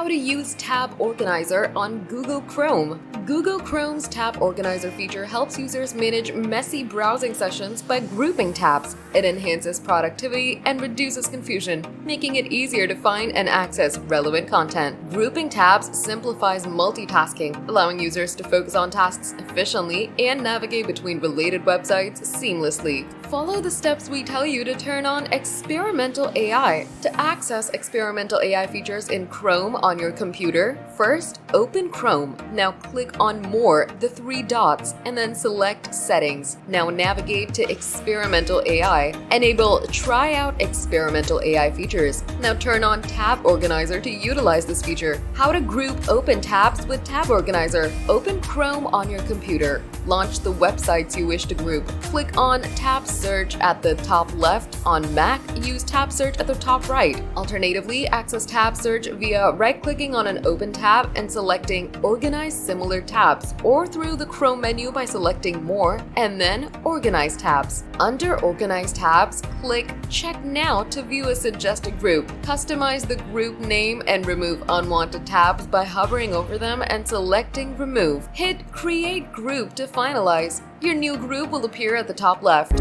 How to use Tab Organizer on Google Chrome. Google Chrome's Tab Organizer feature helps users manage messy browsing sessions by grouping tabs. It enhances productivity and reduces confusion, making it easier to find and access relevant content. Grouping tabs simplifies multitasking, allowing users to focus on tasks efficiently and navigate between related websites seamlessly. Follow the steps we tell you to turn on Experimental AI. To access Experimental AI features in Chrome on your computer, first open Chrome. Now click on More, the three dots, and then select Settings. Now navigate to Experimental AI. Enable Try out Experimental AI features. Now turn on Tab Organizer to utilize this feature. How to group open tabs with Tab Organizer. Open Chrome on your computer. Launch the websites you wish to group. Click on Tab Search at the top left. On Mac, use Tab Search at the top right. Alternatively, access Tab Search via right-clicking on an open tab and selecting Organize Similar Tabs, or through the Chrome menu by selecting More and then Organize Tabs. Under Organize Tabs, click Check Now to view a suggested group. Customize the group name and remove unwanted tabs by hovering over them and selecting Remove. Hit Create Group to finalize. Your new group will appear at the top left.